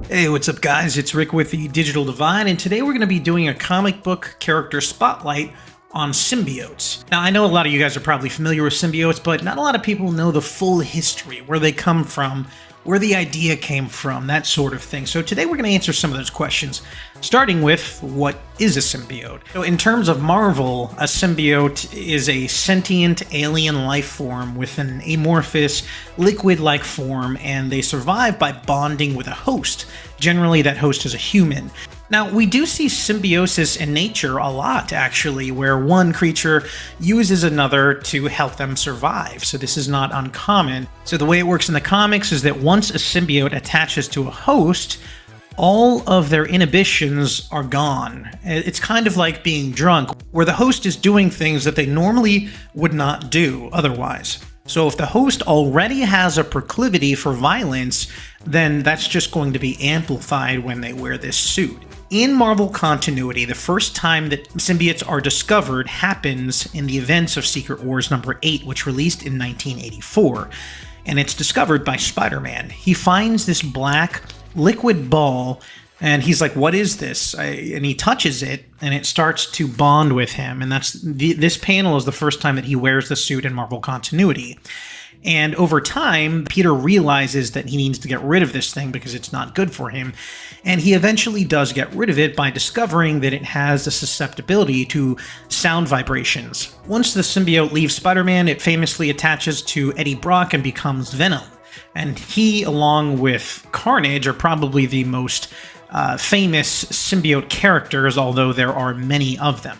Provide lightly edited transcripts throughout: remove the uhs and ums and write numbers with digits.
Hey, what's up guys? It's Rick with the Digital Divide, and today we're going to be doing a comic book character spotlight on symbiotes. Now, I know a lot of you guys are probably familiar with symbiotes, but not a lot of people know the full history, where they come from, where the idea came from, that sort of thing. So today we're going to answer some of those questions, starting with what is a symbiote? So in terms of Marvel, a symbiote is a sentient alien life form with an amorphous liquid-like form, and they survive by bonding with a host. Generally, that host is a human. Now, we do see symbiosis in nature a lot, actually, where one creature uses another to help them survive, so this is not uncommon. So the way it works in the comics is that once a symbiote attaches to a host, all of their inhibitions are gone. It's kind of like being drunk, where the host is doing things that they normally would not do otherwise. So if the host already has a proclivity for violence, then that's just going to be amplified when they wear this suit. In Marvel continuity, the first time that symbiotes are discovered happens in the events of Secret Wars number 8, which released in 1984. And it's discovered by Spider-Man. He finds this black liquid ball, and he's like, what is this? And he touches it, and it starts to bond with him. And this panel is the first time that he wears the suit in Marvel continuity. And over time, Peter realizes that he needs to get rid of this thing because it's not good for him. And he eventually does get rid of it by discovering that it has a susceptibility to sound vibrations. Once the symbiote leaves Spider-Man, it famously attaches to Eddie Brock and becomes Venom. And he, along with Carnage, are probably the most famous symbiote characters, although there are many of them.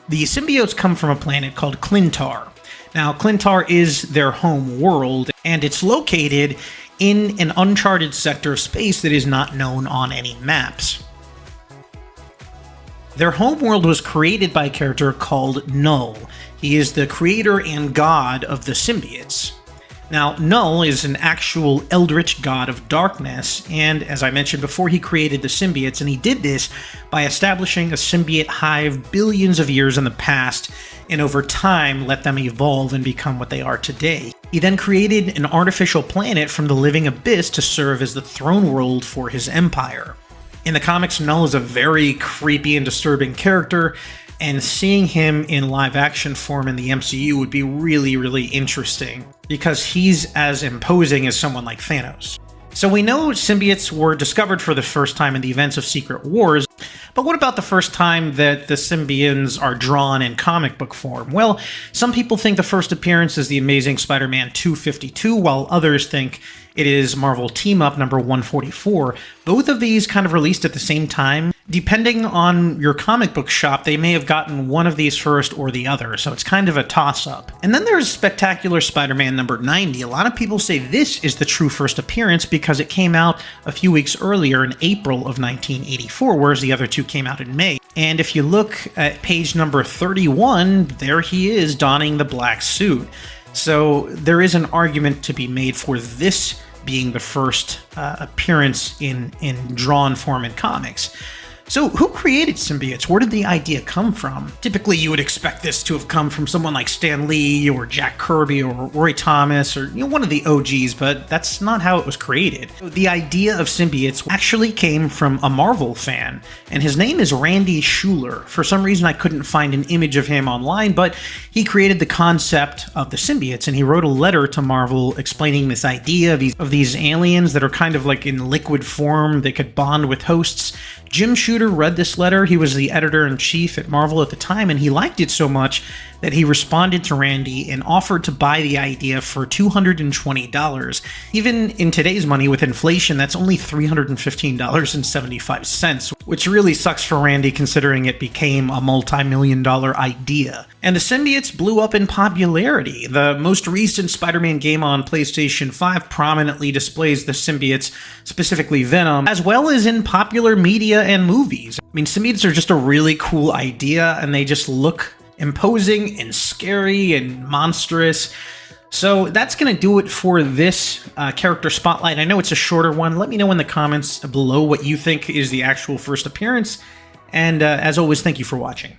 The symbiotes come from a planet called Clintar. Now, Clintar is their home world, and it's located in an uncharted sector of space that is not known on any maps. Their home world was created by a character called Null. He is the creator and god of the symbiotes. Now, Null is an actual eldritch god of darkness, and as I mentioned before, he created the symbiotes, and he did this by establishing a symbiote hive billions of years in the past, and over time let them evolve and become what they are today. He then created an artificial planet from the living abyss to serve as the throne world for his empire. In the comics, Null is a very creepy and disturbing character, and seeing him in live-action form in the MCU would be really, really interesting, because he's as imposing as someone like Thanos. So we know symbiotes were discovered for the first time in the events of Secret Wars, but what about the first time that the symbionts are drawn in comic book form? Well, some people think the first appearance is the Amazing Spider-Man 252, while others think it is Marvel Team-Up number 144. Both of these kind of released at the same time. Depending on your comic book shop, they may have gotten one of these first or the other, so it's kind of a toss-up. And then there's Spectacular Spider-Man number 90. A lot of people say this is the true first appearance because it came out a few weeks earlier in April of 1984, whereas the other two came out in May. And if you look at page number 31, there he is donning the black suit. So there is an argument to be made for this being the first appearance in drawn form in comics. So who created symbiotes? Where did the idea come from? Typically you would expect this to have come from someone like Stan Lee or Jack Kirby or Roy Thomas or one of the OGs, but that's not how it was created. The idea of symbiotes actually came from a Marvel fan, and his name is Randy Schueller. For some reason I couldn't find an image of him online, but he created the concept of the symbiotes, and he wrote a letter to Marvel explaining this idea of these aliens that are kind of like in liquid form. They could bond with hosts. Jim Shooter read this letter. He was the editor-in-chief at Marvel at the time, and he liked it so much that he responded to Randy and offered to buy the idea for $220. Even in today's money, with inflation, that's only $315.75, which really sucks for Randy considering it became a multi-million-dollar idea. And the symbiotes blew up in popularity. The most recent Spider-Man game on PlayStation 5 prominently displays the symbiotes, specifically Venom, as well as in popular media and movies. I mean, symbiotes are just a really cool idea, and they just look imposing and scary and monstrous. So that's going to do it for this character spotlight. I know it's a shorter one. Let me know in the comments below what you think is the actual first appearance. And as always, thank you for watching.